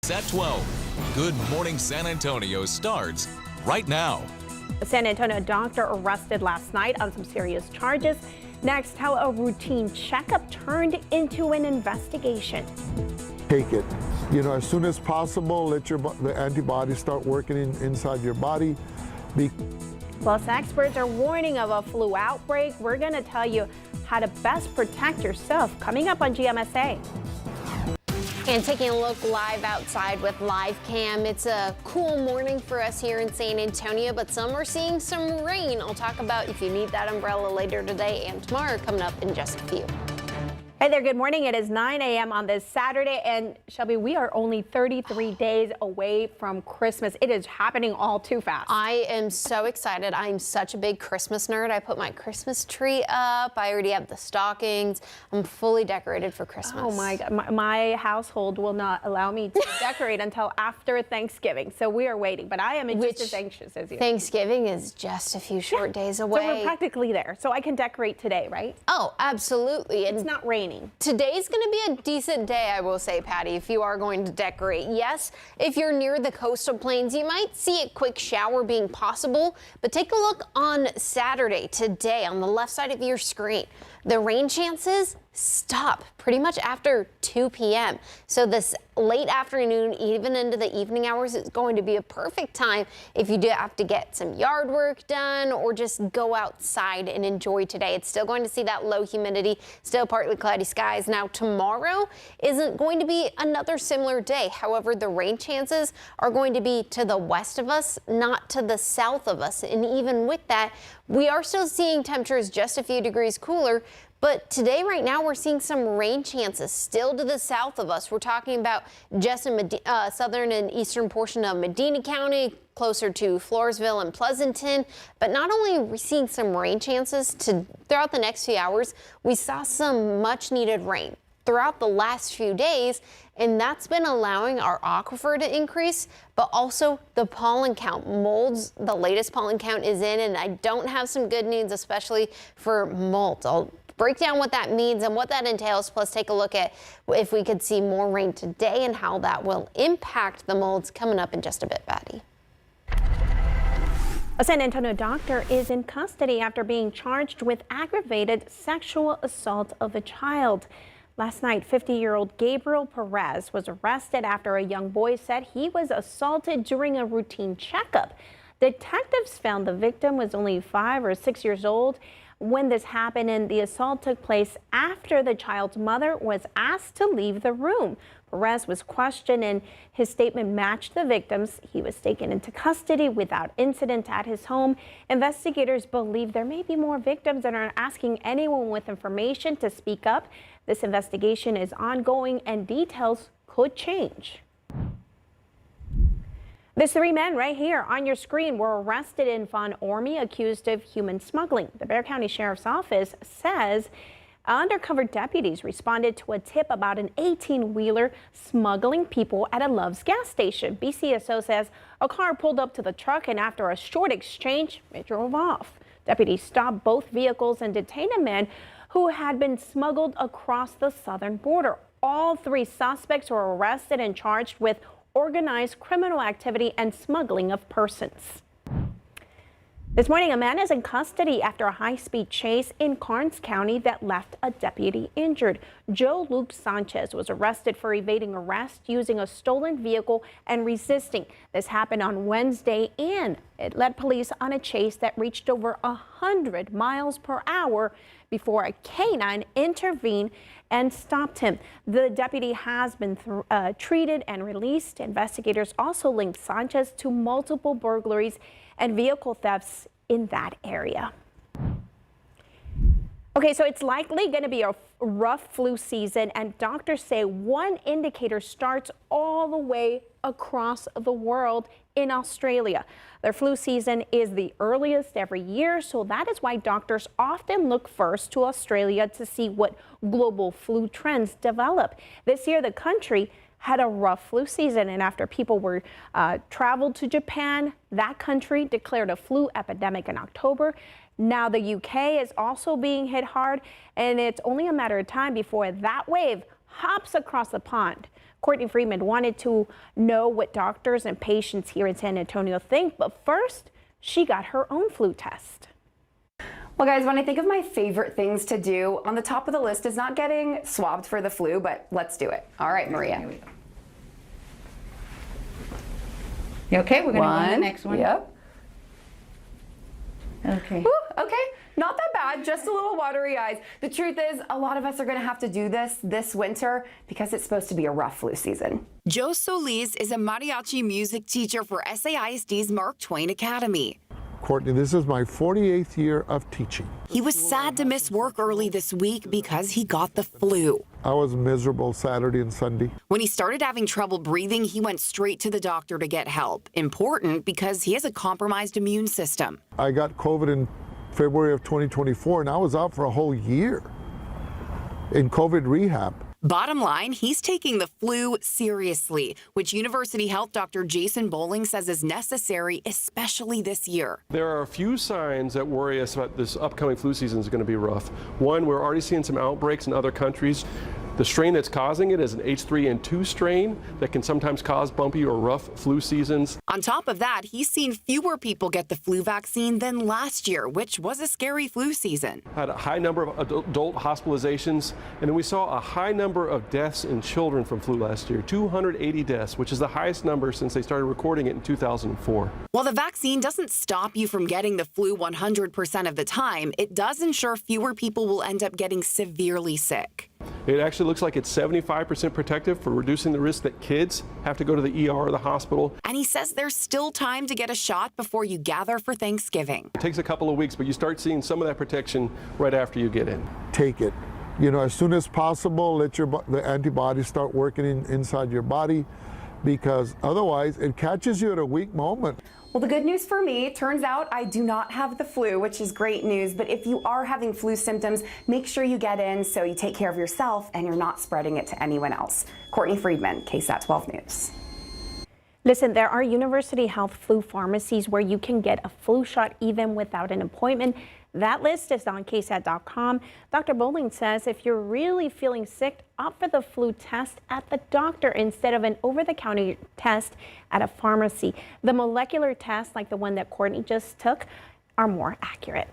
KSAT 12. Good Morning San Antonio starts right now. A San Antonio doctor arrested last night on some serious charges. Next, how a routine checkup turned into an investigation. Take it, as soon as possible. Let the antibodies start working inside your body. Plus, experts are warning of a flu outbreak. We're going to tell you how to best protect yourself coming up on GMSA. And taking a look live outside with live cam. It's a cool morning for us here in San Antonio, but some are seeing some rain. I'll talk about if you need that umbrella later today and tomorrow coming up in just a few. Hey there, good morning. It is 9 a.m. on this Saturday, and Shelby, we are only 33 days away from Christmas. It is happening all too fast. I am so excited. I'm such a big Christmas nerd. I put my Christmas tree up. I already have the stockings. I'm fully decorated for Christmas. Oh my God, my household will not allow me to decorate until after Thanksgiving, so we are waiting, but I am just as anxious as you. Thanksgiving is just a few short days away. So we're practically there, so I can decorate today, right? Oh, absolutely. It's not raining. Today's going to be a decent day, I will say, Patty, if you are going to decorate. Yes, if you're near the coastal plains, you might see a quick shower being possible, but take a look on Saturday, today, on the left side of your screen. The rain chances stop pretty much after 2 p.m. So this late afternoon, even into the evening hours, is going to be a perfect time if you do have to get some yard work done or just go outside and enjoy today. It's still going to see that low humidity, still partly cloudy skies. Now tomorrow isn't going to be another similar day. However, the rain chances are going to be to the west of us, not to the south of us. And even with that, we are still seeing temperatures just a few degrees cooler. But today, right now, we're seeing some rain chances still to the south of us. We're talking about just in southern and eastern portion of Medina County, closer to Floresville and Pleasanton. But not only are we seeing some rain chances throughout the next few hours, we saw some much needed rain throughout the last few days, and that's been allowing our aquifer to increase, but also the pollen count. Molds, the latest pollen count is in, and I don't have some good news, especially for molds. I'll break down what that means and what that entails, plus take a look at if we could see more rain today and how that will impact the molds coming up in just a bit, Patty. A San Antonio doctor is in custody after being charged with aggravated sexual assault of a child. Last night, 50-year-old Gabriel Perez was arrested after a young boy said he was assaulted during a routine checkup. Detectives found the victim was only 5 or 6 years old when this happened, and the assault took place after the child's mother was asked to leave the room. Perez was questioned and his statement matched the victim's. He was taken into custody without incident at his home. Investigators believe there may be more victims and are asking anyone with information to speak up. This investigation is ongoing and details could change. These 3 men right here on your screen were arrested in Von Ormy, accused of human smuggling. The Bexar County Sheriff's Office says undercover deputies responded to a tip about an 18-wheeler smuggling people at a Love's gas station. BCSO says a car pulled up to the truck, and after a short exchange, it drove off. Deputies stopped both vehicles and detained a man who had been smuggled across the southern border. All 3 suspects were arrested and charged with organized criminal activity and smuggling of persons. This morning, a man is in custody after a high-speed chase in Karnes County that left a deputy injured. Joe Luke Sanchez was arrested for evading arrest using a stolen vehicle and resisting. This happened on Wednesday, and it led police on a chase that reached over 100 miles per hour before a canine intervened and stopped him. The deputy has been treated and released. Investigators also linked Sanchez to multiple burglaries and vehicle thefts in that area. Okay, so it's likely going to be a rough flu season, and doctors say one indicator starts all the way across the world in Australia. Their flu season is the earliest every year, so that is why doctors often look first to Australia to see what global flu trends develop. This year, the country had a rough flu season, and after people were traveled to Japan, that country declared a flu epidemic in October. Now the UK is also being hit hard, and it's only a matter of time before that wave hops across the pond. Courtney Friedman wanted to know what doctors and patients here in San Antonio think, but first, she got her own flu test. Well, guys, when I think of my favorite things to do, on the top of the list is not getting swabbed for the flu, but let's do it. All right, Maria. Here we go. You okay? We're going to go on the next one. Yep. Okay. Whew, okay, not that bad, just a little watery eyes. The truth is, a lot of us are going to have to do this winter because it's supposed to be a rough flu season. Joe Solis is a mariachi music teacher for SAISD's Mark Twain Academy. Courtney, this is my 48th year of teaching. He was sad to miss work early this week because he got the flu. I was miserable Saturday and Sunday. When he started having trouble breathing, he went straight to the doctor to get help. Important because he has a compromised immune system. I got COVID in February of 2024, and I was out for a whole year in COVID rehab. Bottom line, he's taking the flu seriously, which University Health Dr. Jason Bowling says is necessary, especially this year. There are a few signs that worry us about this upcoming flu season is going to be rough. One, we're already seeing some outbreaks in other countries. The strain that's causing it is an H3N2 strain that can sometimes cause bumpy or rough flu seasons. On top of that, he's seen fewer people get the flu vaccine than last year, which was a scary flu season. Had a high number of adult hospitalizations, and then we saw a high number of deaths in children from flu last year, 280 deaths, which is the highest number since they started recording it in 2004. While the vaccine doesn't stop you from getting the flu 100% of the time, it does ensure fewer people will end up getting severely sick. It actually looks like it's 75% protective for reducing the risk that kids have to go to the ER or the hospital. And he says there's still time to get a shot before you gather for Thanksgiving. It takes a couple of weeks, but you start seeing some of that protection right after you get in. Take it. You know, as soon as possible, let the antibodies start working inside your body, because otherwise it catches you at a weak moment. Well, the good news for me, turns out I do not have the flu, which is great news. But if you are having flu symptoms, make sure you get in so you take care of yourself and you're not spreading it to anyone else. Courtney Friedman, KSAT 12 News. Listen, there are University Health flu pharmacies where you can get a flu shot even without an appointment. That list is on KSAT.com. Dr. Bowling says if you're really feeling sick, opt for the flu test at the doctor instead of an over-the-counter test at a pharmacy. The molecular tests, like the one that Courtney just took, are more accurate.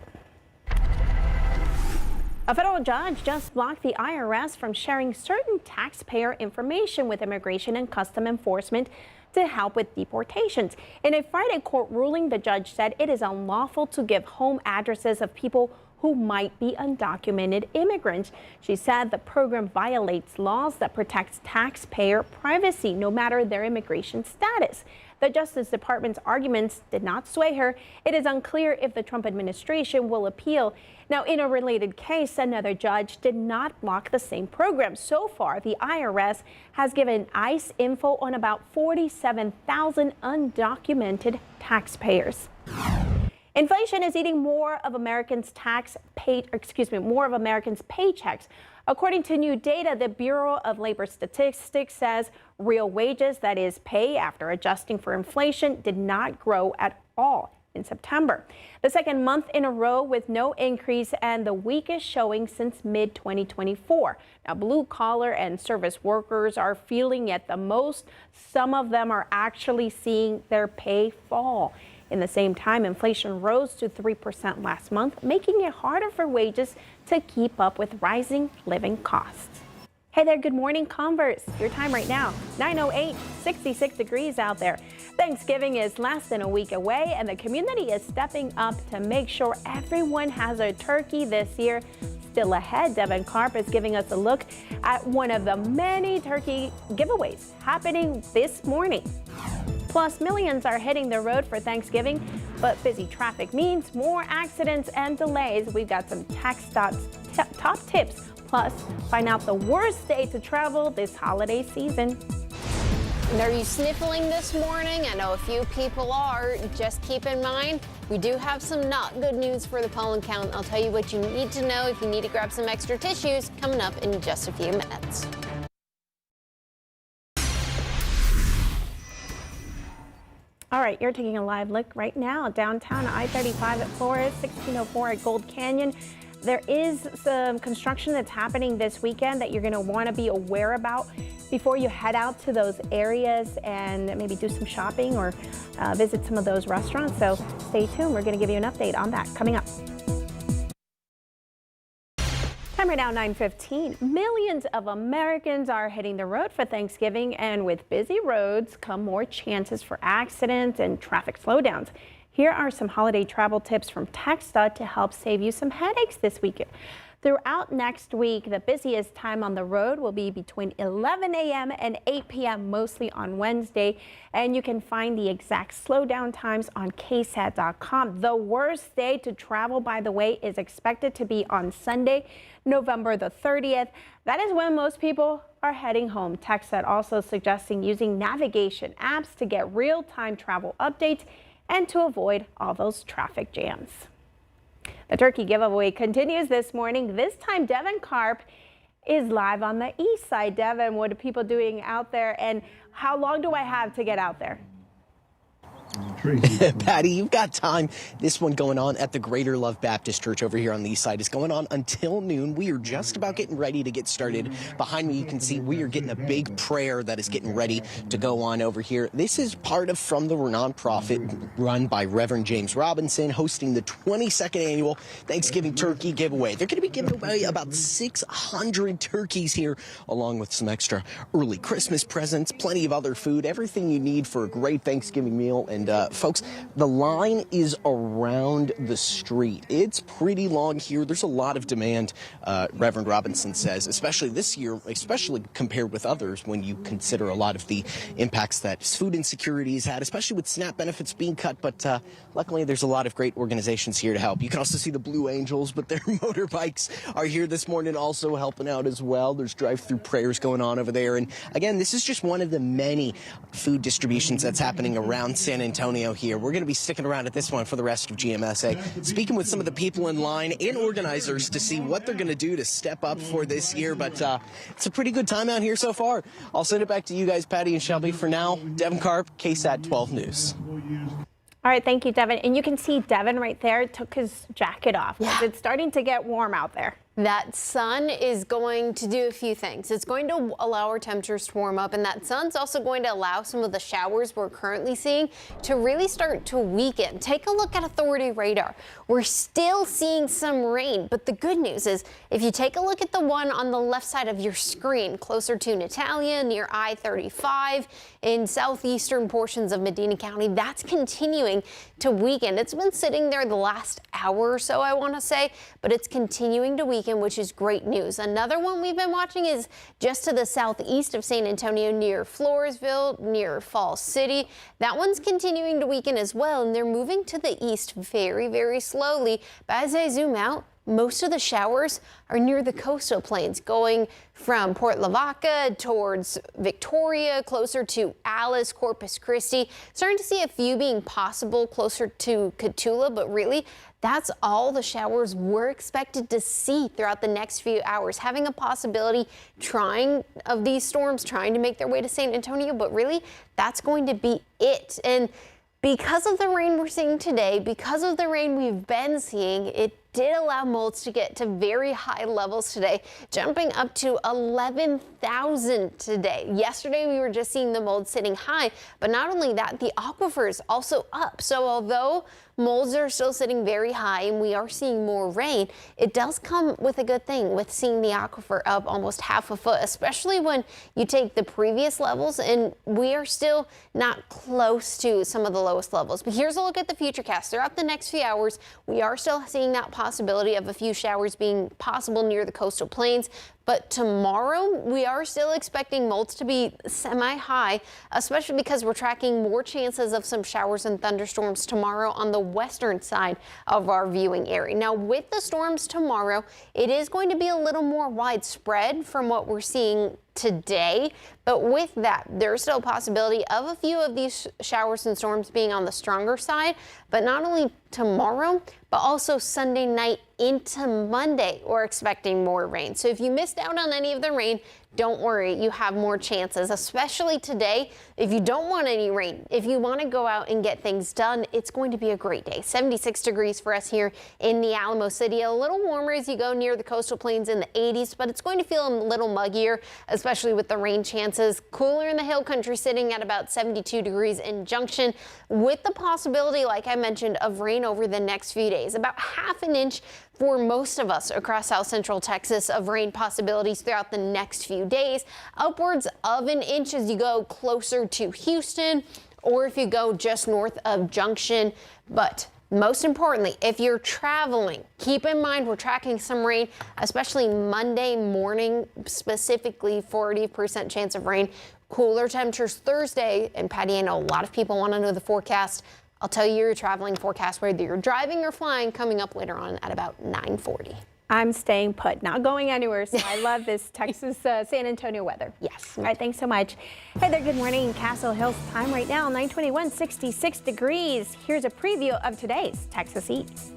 A federal judge just blocked the IRS from sharing certain taxpayer information with Immigration and Customs Enforcement to help with deportations. In a Friday court ruling, the judge said it is unlawful to give home addresses of people who might be undocumented immigrants. She said the program violates laws that protect taxpayer privacy, no matter their immigration status. The Justice Department's arguments did not sway her. It is unclear if the Trump administration will appeal. Now, in a related case, another judge did not block the same program. So far, the IRS has given ICE info on about 47,000 undocumented taxpayers. Inflation is eating more of Americans' paychecks. According to new data, the Bureau of Labor Statistics says real wages, that is pay after adjusting for inflation, did not grow at all in September. The second month in a row with no increase and the weakest showing since mid-2024. Now, blue collar and service workers are feeling it the most. Some of them are actually seeing their pay fall. In the same time, inflation rose to 3% last month, making it harder for wages to keep up with rising living costs. Hey there, good morning, Converse. Your time right now, 9:08, 66 degrees out there. Thanksgiving is less than a week away, and the community is stepping up to make sure everyone has a turkey this year. Still ahead, Devin Karp is giving us a look at one of the many turkey giveaways happening this morning. Plus, millions are hitting the road for Thanksgiving, but busy traffic means more accidents and delays. We've got some top tips. Plus, find out the worst day to travel this holiday season. And are you sniffling this morning? I know a few people are. Just keep in mind, we do have some not good news for the pollen count. I'll tell you what you need to know if you need to grab some extra tissues coming up in just a few minutes. All right, you're taking a live look right now downtown I-35 at Flores, 1604 at Gold Canyon. there is some construction that's happening this weekend that you're going to want to be aware about before you head out to those areas and maybe do some shopping or visit some of those restaurants. So stay tuned. We're going to give you an update on that coming up. Time right now, 9:15. Millions of Americans are hitting the road for Thanksgiving, and with busy roads come more chances for accidents and traffic slowdowns. Here are some holiday travel tips from KSAT to help save you some headaches this weekend. Throughout next week, the busiest time on the road will be between 11 a.m. and 8 p.m., mostly on Wednesday. And you can find the exact slowdown times on KSAT.com. The worst day to travel, by the way, is expected to be on Sunday, November the 30th. That is when most people are heading home. KSAT also suggesting using navigation apps to get real-time travel updates and to avoid all those traffic jams. The turkey giveaway continues this morning. This time, Devin Karp is live on the east side. Devin, what are people doing out there, and how long do I have to get out there? Patty, you've got time. This one going on at the Greater Love Baptist Church over here on the east side is going on until noon. We are just about getting ready to get started. Behind me, you can see we are getting a big prayer that is getting ready to go on over here. This is part of From the nonprofit run by Reverend James Robinson, hosting the 22nd annual Thanksgiving Turkey Giveaway. They're going to be giving away about 600 turkeys here, along with some extra early Christmas presents, plenty of other food, everything you need for a great Thanksgiving meal. And folks, the line is around the street. It's pretty long here. There's a lot of demand, Reverend Robinson says, especially this year, especially compared with others when you consider a lot of the impacts that food insecurity has had, especially with SNAP benefits being cut. But luckily, there's a lot of great organizations here to help. You can also see the Blue Angels, but their motorbikes are here this morning also helping out as well. There's drive-through prayers going on over there. And again, this is just one of the many food distributions that's happening around San Antonio here. We're going to be sticking around at this one for the rest of GMSA, speaking with some of the people in line and organizers to see what they're going to do to step up for this year. But it's a pretty good time out here so far. I'll send it back to you guys, Patty and Shelby. For now, Devin Karp, KSAT 12 News. All right, thank you, Devin. And you can see Devin right there took his jacket off. Yeah. It's starting to get warm out there. That sun is going to do a few things. It's going to allow our temperatures to warm up, and that sun's also going to allow some of the showers we're currently seeing to really start to weaken. Take a look at Authority radar. We're still seeing some rain, but the good news is if you take a look at the one on the left side of your screen, closer to Natalia, near I-35, in southeastern portions of Medina County, that's continuing to weaken. It's been sitting there the last hour or so, I want to say, but it's continuing to weaken, which is great news. Another one we've been watching is just to the southeast of San Antonio, near Floresville, near Falls City. That one's continuing to weaken as well, and they're moving to the east very, very slowly. But as I zoom out, most of the showers are near the coastal plains, going from Port Lavaca towards Victoria, closer to Alice, Corpus Christi. Starting to see a few being possible closer to Cotulla, but really that's all the showers we're expected to see throughout the next few hours. Having a possibility of these storms trying to make their way to San Antonio, but really that's going to be it. And because of the rain we're seeing today, because of the rain we've been seeing, it did allow molds to get to very high levels today, jumping up to 11,000 today. Yesterday, we were just seeing the mold sitting high, but not only that, the aquifer is also up. So although molds are still sitting very high and we are seeing more rain, it does come with a good thing with seeing the aquifer up almost half a foot, especially when you take the previous levels, and we are still not close to some of the lowest levels. But here's a look at the futurecast. Throughout the next few hours, we are still seeing that possibility of a few showers being possible near the coastal plains. But tomorrow, we are still expecting molds to be semi-high, especially because we're tracking more chances of some showers and thunderstorms tomorrow on the western side of our viewing area. Now, with the storms tomorrow, it is going to be a little more widespread from what we're seeing today, but with that, there's still a possibility of a few of these showers and storms being on the stronger side, but not only tomorrow, but also Sunday night into Monday, we're expecting more rain. So if you missed out on any of the rain, don't worry, you have more chances, especially today. If you don't want any rain, if you want to go out and get things done, it's going to be a great day. 76 degrees for us here in the Alamo City. A little warmer as you go near the coastal plains in the 80s, but it's going to feel a little muggier, especially with the rain chances. Cooler in the hill country, sitting at about 72 degrees in Junction, with the possibility, like I mentioned, of rain over the next few days. About half an inch for most of us across South Central Texas of rain possibilities throughout the next few days. Upwards of an inch as you go closer to Houston, or if you go just north of Junction. But most importantly, if you're traveling, keep in mind we're tracking some rain, especially Monday morning, specifically 40% chance of rain. Cooler temperatures Thursday. And Patty, I know a lot of people want to know the forecast. I'll tell you your traveling forecast, whether you're driving or flying, coming up later on at about 9:40. I'm staying put, not going anywhere. So I love this Texas San Antonio weather. Yes. All right, thanks so much. Hey there, good morning. Castle Hills time right now, 9:21, 66 degrees. Here's a preview of today's Texas Eats.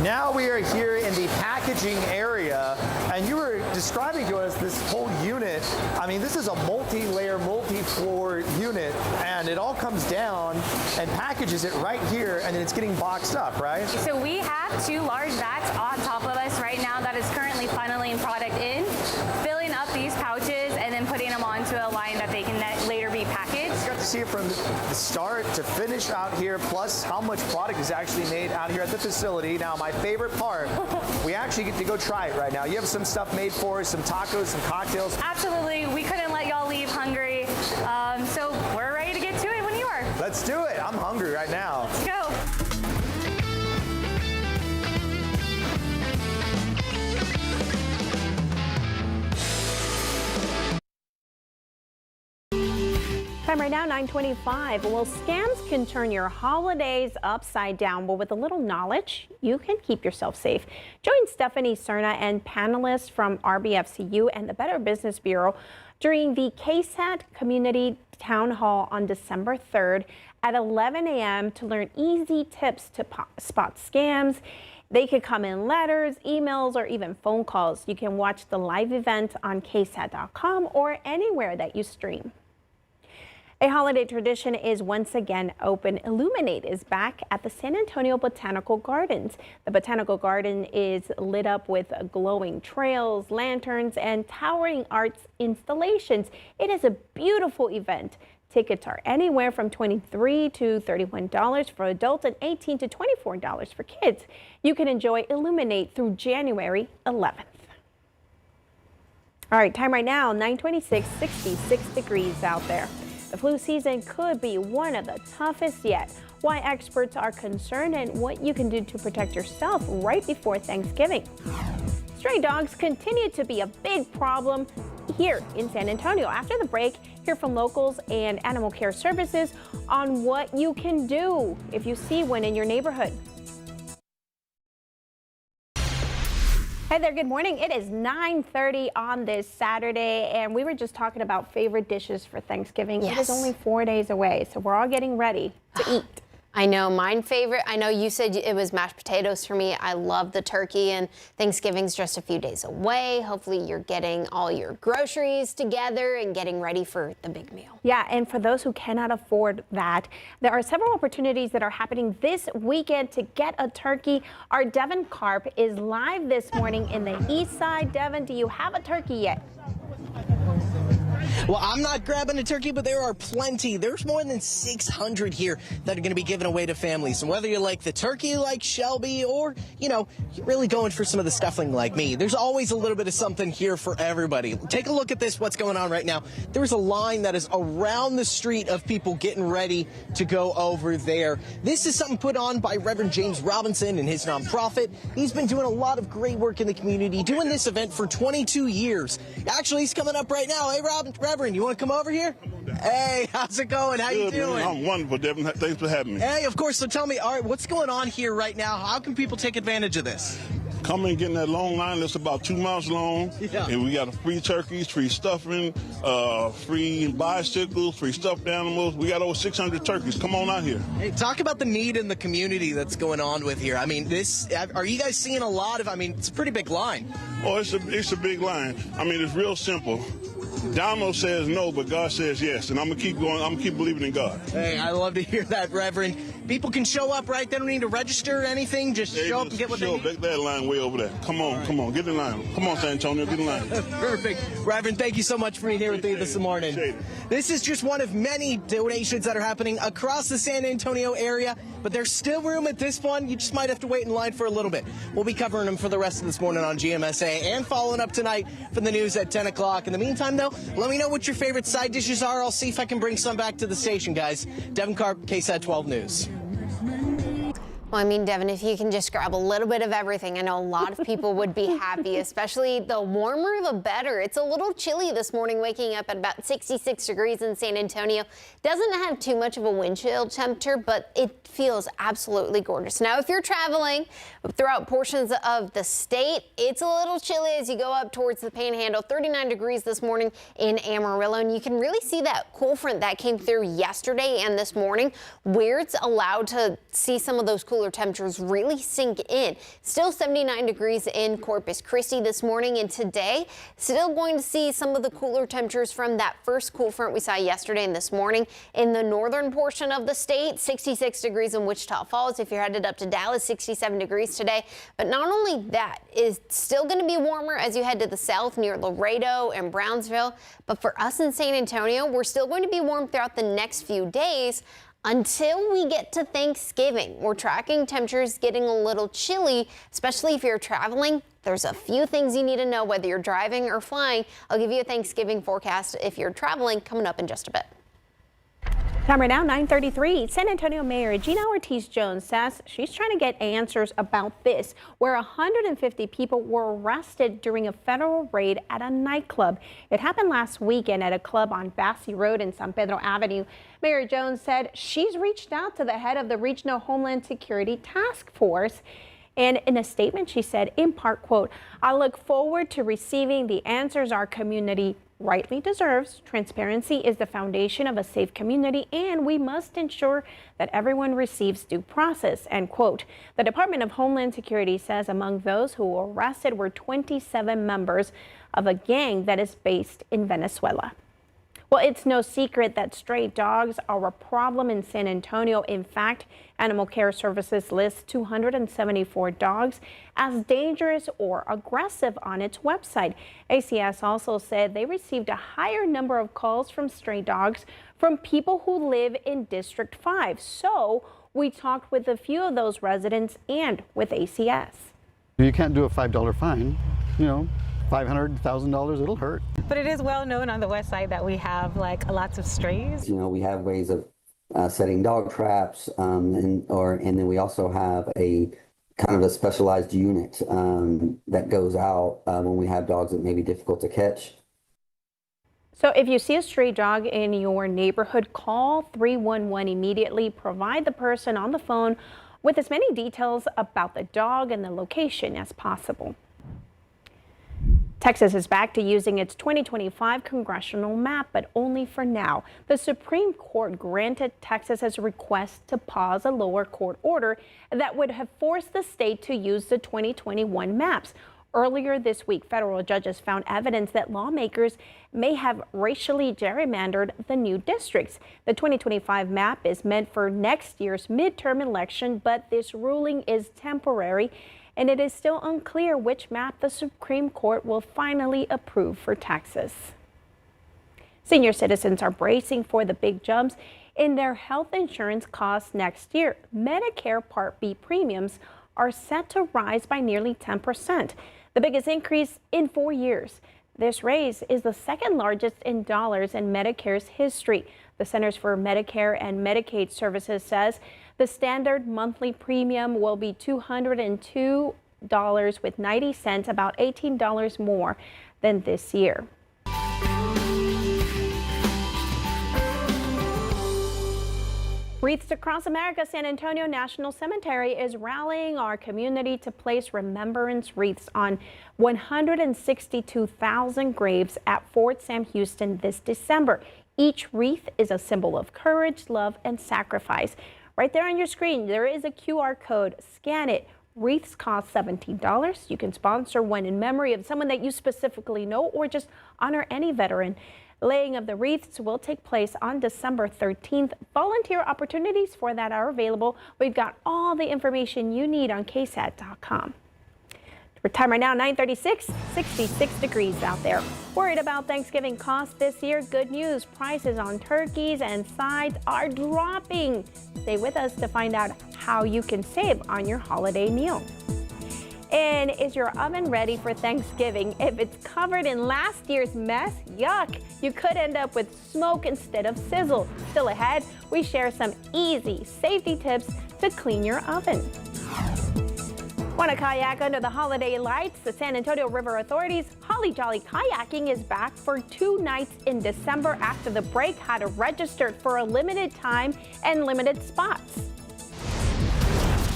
Now we are here in the packaging area, and you were describing to us this whole unit. I mean, this is a multi-layer, multi-floor unit, and it all comes down and packages it right here, and then it's getting boxed up, right? So we have 2 large bags on top of us right now that is currently funneling product in, filling up these pouches, and then putting them onto a line that they can later be packaged. You got to see it from the start to finish out here, plus how much product is actually made out here at the facility. Now, my favorite part, we actually get to go try it right now. You have some stuff made for us, some tacos, some cocktails. Absolutely. We couldn't let y'all leave hungry. So we're ready to get to it when you are. Let's do it. I'm hungry right now. Let's go. Time right now, 9:25. Well, scams can turn your holidays upside down, but with a little knowledge, you can keep yourself safe. Join Stephanie Cerna and panelists from RBFCU and the Better Business Bureau during the KSAT Community Town Hall on December 3rd at 11 a.m. to learn easy tips to spot scams. They could come in letters, emails, or even phone calls. You can watch the live event on KSAT.com or anywhere that you stream. A holiday tradition is once again open. Illuminate is back at the San Antonio Botanical Gardens. The Botanical Garden is lit up with glowing trails, lanterns, and towering arts installations. It is a beautiful event. Tickets are anywhere from $23 to $31 for adults and $18 to $24 for kids. You can enjoy Illuminate through January 11th. All right, time right now, 9:26, 66 degrees out there. The flu season could be one of the toughest yet. Why experts are concerned and what you can do to protect yourself right before Thanksgiving. Stray dogs continue to be a big problem here in San Antonio. After the break, hear from locals and animal care services on what you can do if you see one in your neighborhood. Hey there, good morning. It is 9:30 on this Saturday, and we were just talking about favorite dishes for Thanksgiving. Yes. It is only 4 days away, so we're all getting ready to eat. I know mine favorite. I know you said it was mashed potatoes for me. I love the turkey, and Thanksgiving's just a few days away. Hopefully you're getting all your groceries together and getting ready for the big meal. Yeah, and for those who cannot afford that, there are several opportunities that are happening this weekend to get a turkey. Our Devin Karp is live this morning in the east side. Devin, do you have a turkey yet? Well, I'm not grabbing a turkey, but there are plenty. There's more than 600 here that are going to be given away to families. And whether you like the turkey like Shelby or, you know, you're really going for some of the stuffing like me, there's always a little bit of something here for everybody. Take a look at this, what's going on right now. There's a line that is around the street of people getting ready to go over there. This is something put on by Reverend James Robinson and his nonprofit. He's been doing a lot of great work in the community, doing this event for 22 years. Actually, he's coming up right now. Hey, Reverend, you want to come over here? Hey, how's it going? How you doing? I'm wonderful, Devin. Thanks for having me. Hey, of course. So tell me, all right, what's going on here right now? How can people take advantage of this? Come and get in that long line that's about 2 miles long. Yeah. And we got free turkeys, free stuffing, free bicycles, free stuffed animals. We got over 600 turkeys. Come on out here. Hey, talk about the need in the community that's going on with here. I mean, are you guys seeing a lot of, it's a pretty big line. Oh, it's a big line. I mean, it's real simple. Donald says no, but God says yes, and I'm gonna keep going. I'm gonna keep believing in God. Hey, I love to hear that, Reverend. People can show up, right? They don't need to register or anything. Just show up and get what they need. That line way over there. Come on, get in line. Come on, San Antonio, get in line. Perfect, Reverend. Thank you so much for being here with me this morning. This is just one of many donations that are happening across the San Antonio area, but there's still room at this one. You just might have to wait in line for a little bit. We'll be covering them for the rest of this morning on GMSA and following up tonight for the news at 10 o'clock. In the meantime, though, let me know what your favorite side dishes are. I'll see if I can bring some back to the station, guys. Devin Karp, KSAT 12 News. Well, I mean, Devin, if you can just grab a little bit of everything, I know a lot of people would be happy, especially the warmer the better. It's a little chilly this morning, waking up at about 66 degrees in San Antonio. Doesn't have too much of a wind chill temperature, but it feels absolutely gorgeous. Now, if you're traveling throughout portions of the state, it's a little chilly as you go up towards the Panhandle. 39 degrees this morning in Amarillo, and you can really see that cool front that came through yesterday and this morning, where it's allowed to see some of those cooler temperatures really sink in. Still 79 degrees in Corpus Christi this morning, and today still going to see some of the cooler temperatures from that first cool front we saw yesterday and this morning. In the northern portion of the state, 66 degrees in Wichita Falls. If you're headed up to Dallas, 67 degrees today. But not only that, is still going to be warmer as you head to the south near Laredo and Brownsville. But for us in San Antonio, we're still going to be warm throughout the next few days until we get to Thanksgiving. We're tracking temperatures getting a little chilly, especially if you're traveling. There's a few things you need to know whether you're driving or flying. I'll give you a Thanksgiving forecast if you're traveling coming up in just a bit. Time right now, 9:33. San Antonio Mayor Gina Ortiz-Jones says she's trying to get answers about this, where 150 people were arrested during a federal raid at a nightclub. It happened last weekend at a club on Bassey Road and San Pedro Avenue. Mayor Jones said she's reached out to the head of the Regional Homeland Security Task Force. And in a statement, she said, in part, quote, "I look forward to receiving the answers our community rightly deserves. Transparency is the foundation of a safe community, and we must ensure that everyone receives due process," end quote. The Department of Homeland Security says among those who were arrested were 27 members of a gang that is based in Venezuela. Well, it's no secret that stray dogs are a problem in San Antonio. In fact, Animal Care Services lists 274 dogs as dangerous or aggressive on its website. ACS also said they received a higher number of calls from stray dogs from people who live in District 5. So we talked with a few of those residents and with ACS. You can't do a $5 fine, $500, $1,000, it'll hurt. But it is well known on the west side that we have lots of strays. We have ways of setting dog traps, and then we also have a kind of a specialized unit that goes out when we have dogs that may be difficult to catch. So if you see a stray dog in your neighborhood, call 311 immediately. Provide the person on the phone with as many details about the dog and the location as possible. Texas is back to using its 2025 congressional map, but only for now. The Supreme Court granted Texas's request to pause a lower court order that would have forced the state to use the 2021 maps. Earlier this week, federal judges found evidence that lawmakers may have racially gerrymandered the new districts. The 2025 map is meant for next year's midterm election, but this ruling is temporary, and it is still unclear which map the Supreme Court will finally approve for Texas. Senior citizens are bracing for the big jumps in their health insurance costs next year. Medicare Part B premiums are set to rise by nearly 10%, the biggest increase in 4 years. This raise is the second largest in dollars in Medicare's history. The Centers for Medicare and Medicaid Services says the standard monthly premium will be $202.90, about $18 more than this year. Wreaths across America, San Antonio National Cemetery is rallying our community to place remembrance wreaths on 162,000 graves at Fort Sam Houston this December. Each wreath is a symbol of courage, love, and sacrifice. Right there on your screen, there is a QR code. Scan it. Wreaths cost $17. You can sponsor one in memory of someone that you specifically know or just honor any veteran. Laying of the wreaths will take place on December 13th. Volunteer opportunities for that are available. We've got all the information you need on KSAT.com. Time right now, 9:36, 66 degrees out there. Worried about Thanksgiving costs this year? Good news. Prices on turkeys and sides are dropping. Stay with us to find out how you can save on your holiday meal. And is your oven ready for Thanksgiving? If it's covered in last year's mess, yuck, you could end up with smoke instead of sizzle. Still ahead, we share some easy safety tips to clean your oven. Want to kayak under the holiday lights? The San Antonio River Authority's Holly Jolly Kayaking is back for 2 nights in December. After the break, how to register for a limited time and limited spots.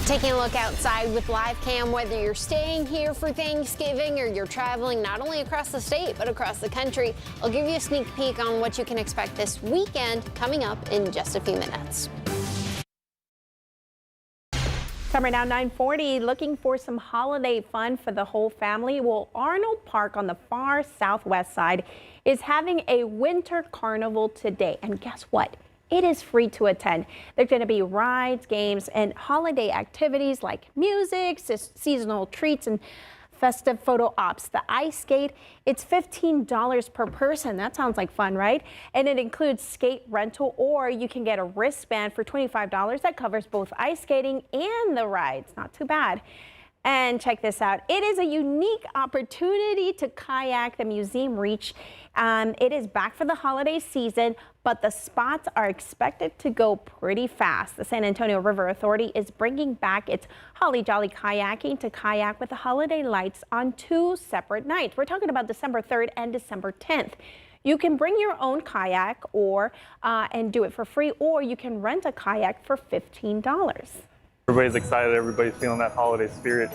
Taking a look outside with live cam, whether you're staying here for Thanksgiving or you're traveling not only across the state but across the country, I'll give you a sneak peek on what you can expect this weekend coming up in just a few minutes. Time right now, 9:40, looking for some holiday fun for the whole family. Well, Arnold Park on the far southwest side is having a winter carnival today. And guess what? It is free to attend. There's going to be rides, games, and holiday activities like music, seasonal treats, and festive photo ops. The ice skate, it's $15 per person. That sounds like fun, right? And it includes skate rental, or you can get a wristband for $25 that covers both ice skating and the rides. Not too bad. And check this out. It is a unique opportunity to kayak the Museum Reach. It is back for the holiday season, but the spots are expected to go pretty fast. The San Antonio River Authority is bringing back its Holly Jolly Kayaking to kayak with the holiday lights on 2 separate nights. We're talking about December 3rd and December 10th. You can bring your own kayak and do it for free, or you can rent a kayak for $15. Everybody's excited, everybody's feeling that holiday spirit.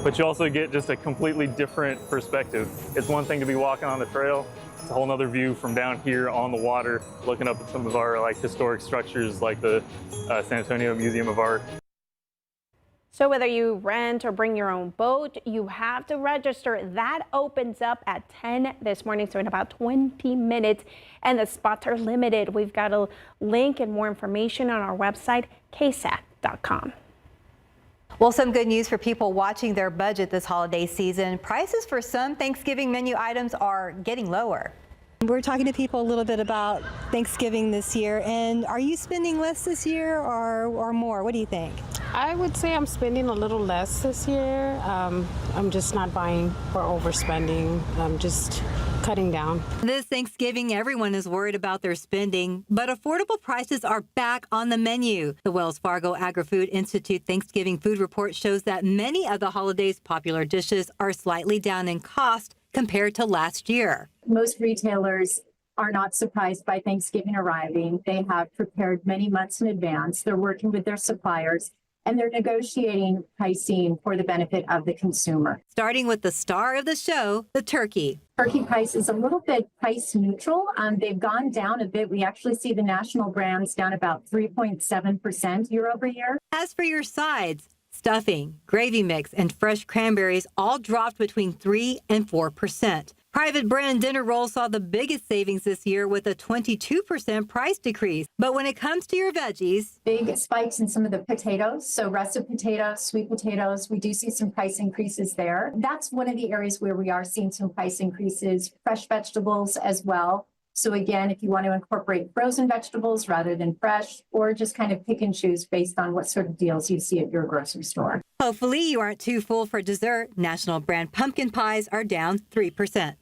But you also get just a completely different perspective. It's one thing to be walking on the trail. It's a whole nother view from down here on the water, looking up at some of our historic structures like the San Antonio Museum of Art. So whether you rent or bring your own boat, you have to register. That opens up at 10 this morning, so in about 20 minutes, and the spots are limited. We've got a link and more information on our website, KSAT.com. Well, some good news for people watching their budget this holiday season. Prices for some Thanksgiving menu items are getting lower. We're talking to people a little bit about Thanksgiving this year, and are you spending less this year or more? What do you think? I would say I'm spending a little less this year. I'm just not buying or overspending. I'm just cutting down. This Thanksgiving, everyone is worried about their spending, but affordable prices are back on the menu. The Wells Fargo Agri-Food Institute Thanksgiving Food Report shows that many of the holiday's popular dishes are slightly down in cost compared to last year. Most retailers are not surprised by Thanksgiving arriving. They have prepared many months in advance. They're working with their suppliers, and they're negotiating pricing for the benefit of the consumer. Starting with the star of the show, the turkey. Turkey price is a little bit price neutral. They've gone down a bit. We actually see the national brands down about 3.7% year over year. As for your sides, stuffing, gravy mix, and fresh cranberries all dropped between 3 and 4%. Private brand dinner rolls saw the biggest savings this year with a 22% price decrease. But when it comes to your veggies, big spikes in some of the potatoes. So russet potatoes, sweet potatoes, we do see some price increases there. That's one of the areas where we are seeing some price increases. Fresh vegetables as well. So again, if you want to incorporate frozen vegetables rather than fresh, or just kind of pick and choose based on what sort of deals you see at your grocery store. Hopefully you aren't too full for dessert. National brand pumpkin pies are down 3%.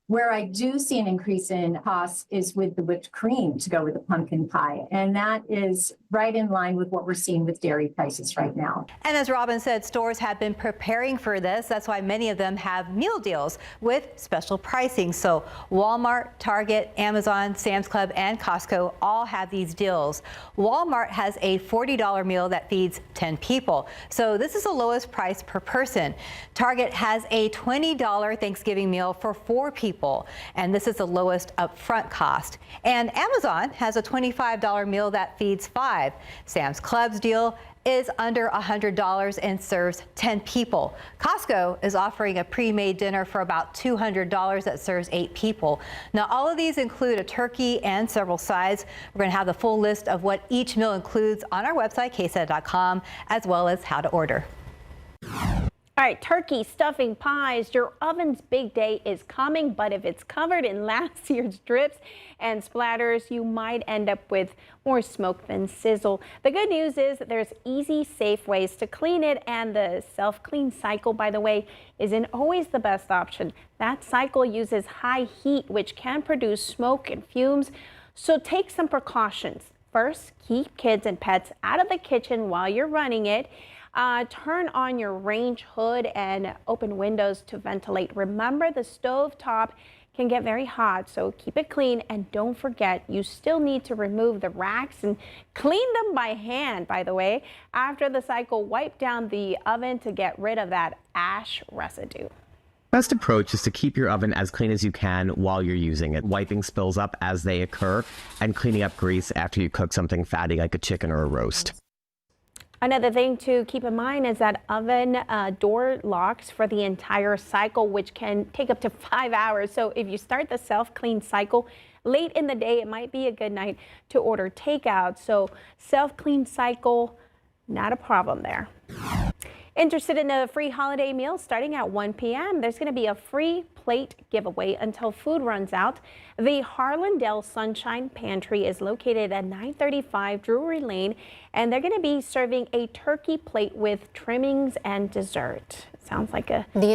Where I do see an increase in costs is with the whipped cream to go with the pumpkin pie. And that is right in line with what we're seeing with dairy prices right now. And as Robin said, stores have been preparing for this. That's why many of them have meal deals with special pricing. So Walmart, Target, Amazon, Sam's Club, and Costco all have these deals. Walmart has a $40 meal that feeds 10 people. So this is the lowest price per person. Target has a $20 Thanksgiving meal for 4 people. And this is the lowest upfront cost. And Amazon has a $25 meal that feeds 5. Sam's Club's deal is under $100 and serves 10 people. Costco is offering a pre-made dinner for about $200 that serves 8 people. Now, all of these include a turkey and several sides. We're going to have the full list of what each meal includes on our website, KSAT.com, as well as how to order. All right, turkey, stuffing, pies, your oven's big day is coming, but if it's covered in last year's drips and splatters, you might end up with more smoke than sizzle. The good news is that there's easy, safe ways to clean it, and the self-clean cycle, by the way, isn't always the best option. That cycle uses high heat, which can produce smoke and fumes, so take some precautions. First, keep kids and pets out of the kitchen while you're running it. Turn on your range hood and open windows to ventilate. Remember, the stove top can get very hot, so keep it clean, and don't forget, you still need to remove the racks and clean them by hand, by the way. After the cycle, wipe down the oven to get rid of that ash residue. Best approach is to keep your oven as clean as you can while you're using it, wiping spills up as they occur, and cleaning up grease after you cook something fatty like a chicken or a roast. Another thing to keep in mind is that oven door locks for the entire cycle, which can take up to 5 hours. So if you start the self-clean cycle late in the day, it might be a good night to order takeout. So self-clean cycle, not a problem there. Interested in a free holiday meal starting at 1 p.m. There's going to be a free plate giveaway until food runs out. The Harlandale Sunshine Pantry is located at 935 Drury Lane, and they're going to be serving a turkey plate with trimmings and dessert. Sounds like a the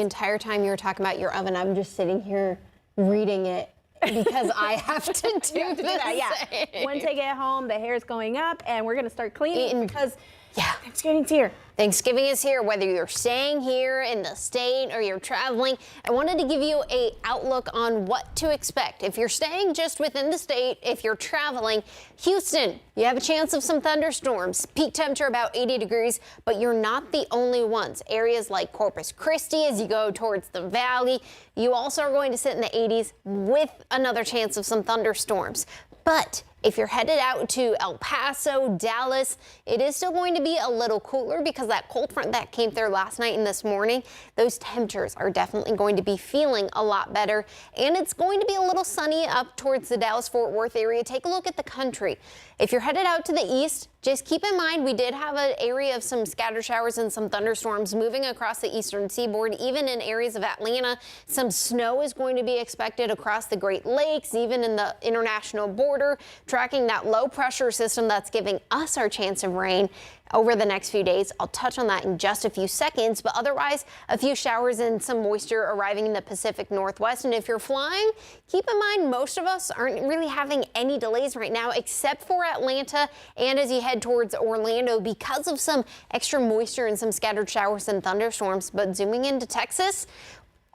entire time you were talking about your oven, I'm just sitting here reading it because I have to do that. Yeah. Once I get home, the hair's going up, and we're going to start cleaning because Thanksgiving's here. Thanksgiving is here, whether you're staying here in the state or you're traveling. I wanted to give you an outlook on what to expect. If you're staying just within the state, if you're traveling, Houston, you have a chance of some thunderstorms. Peak temperature about 80 degrees, but you're not the only ones. Areas like Corpus Christi, as you go towards the valley, you also are going to sit in the 80s with another chance of some thunderstorms. But if you're headed out to El Paso, Dallas, it is still going to be a little cooler because that cold front that came through last night and this morning, those temperatures are definitely going to be feeling a lot better. And it's going to be a little sunny up towards the Dallas-Fort Worth area. Take a look at the country. If you're headed out to the east, just keep in mind we did have an area of some scattered showers and some thunderstorms moving across the eastern seaboard, even in areas of Atlanta. Some snow is going to be expected across the Great Lakes, even in the international border, tracking that low pressure system that's giving us our chance of rain over the next few days. I'll touch on that in just a few seconds, but otherwise a few showers and some moisture arriving in the Pacific Northwest. And if you're flying, keep in mind most of us aren't really having any delays right now except for Atlanta and as you head towards Orlando because of some extra moisture and some scattered showers and thunderstorms. But zooming into Texas,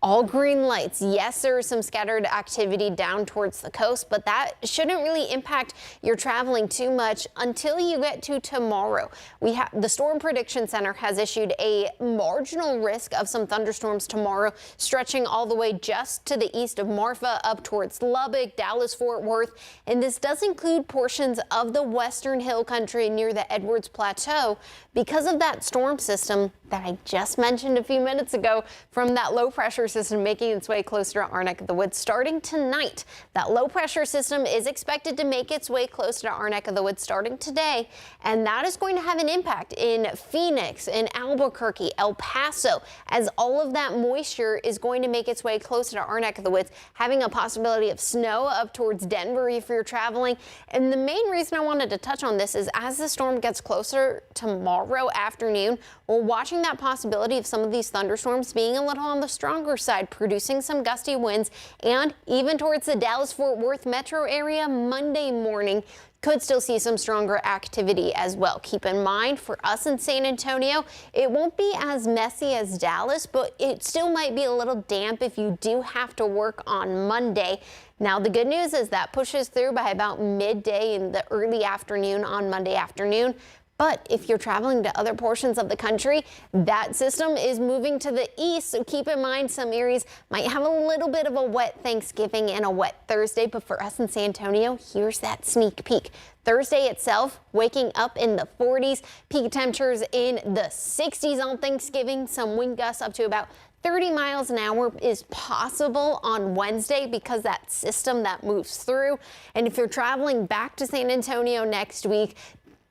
all green lights. Yes, there is some scattered activity down towards the coast, but that shouldn't really impact your traveling too much until you get to tomorrow. The Storm Prediction Center has issued a marginal risk of some thunderstorms tomorrow, stretching all the way just to the east of Marfa up towards Lubbock, Dallas, Fort Worth, and this does include portions of the western hill country near the Edwards Plateau because of that storm system that I just mentioned a few minutes ago from that low pressure system making its way closer to our neck of the woods starting tonight. That low pressure system is expected to make its way closer to our neck of the woods starting today, and that is going to have an impact in Phoenix, in Albuquerque, El Paso, as all of that moisture is going to make its way closer to our neck of the woods, having a possibility of snow up towards Denver if you're traveling. And the main reason I wanted to touch on this is as the storm gets closer tomorrow afternoon, we're watching that possibility of some of these thunderstorms being a little on the stronger side, producing some gusty winds, and even towards the Dallas-Fort Worth metro area Monday morning. Could still see some stronger activity as well. Keep in mind, for us in San Antonio, it won't be as messy as Dallas, but it still might be a little damp if you do have to work on Monday. Now, the good news is that pushes through by about midday in the early afternoon on Monday afternoon. But if you're traveling to other portions of the country, that system is moving to the east. So keep in mind, some areas might have a little bit of a wet Thanksgiving and a wet Thursday. But for us in San Antonio, here's that sneak peek. Thursday itself, waking up in the 40s, peak temperatures in the 60s on Thanksgiving, some wind gusts up to about 30 miles an hour is possible on Wednesday because that system that moves through. And if you're traveling back to San Antonio next week,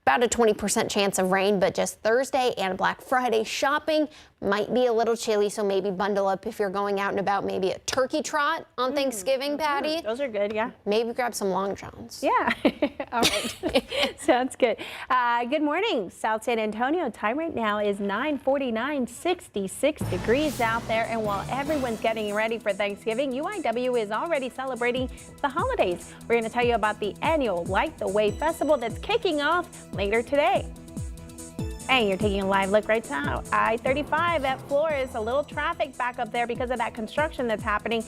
about a 20% chance of rain, but just Thursday and Black Friday shopping might be a little chilly, so maybe bundle up if you're going out and about. Maybe a turkey trot on Thanksgiving, Patty. Those are good, yeah. Maybe grab some long johns. Yeah. All right. Sounds good. Good morning, South San Antonio. Time right now is 9:49, 66 degrees out there. And while everyone's getting ready for Thanksgiving, UIW is already celebrating the holidays. We're going to tell you about the annual Light the Way Festival that's kicking off later today. And you're taking a live look right now. I-35 at Flores, a little traffic back up there because of that construction that's happening.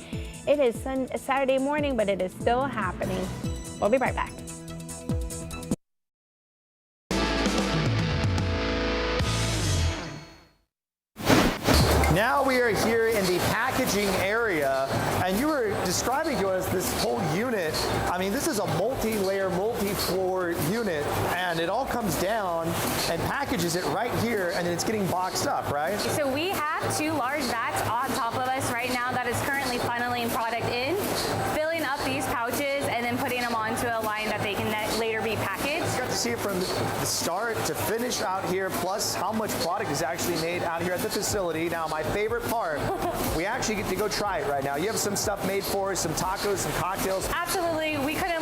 It is Saturday morning, but it is still happening. We'll be right back. Now we are here in the packaging area, and you were describing to us this whole unit. I mean, this is a multi-layer, multi-floor unit, and it all comes down and packages it right here, and then it's getting boxed up, right? So we have 2 large vats on top of us right now that is currently funneling product in, filling up these pouches, and then putting them onto a line that they can later be packaged. You got to see it from the start to finish out here, plus how much product is actually made out here at the facility. Now, my favorite part, we actually get to go try it right now. You have some stuff made for us, some tacos, some cocktails. Absolutely. We couldn't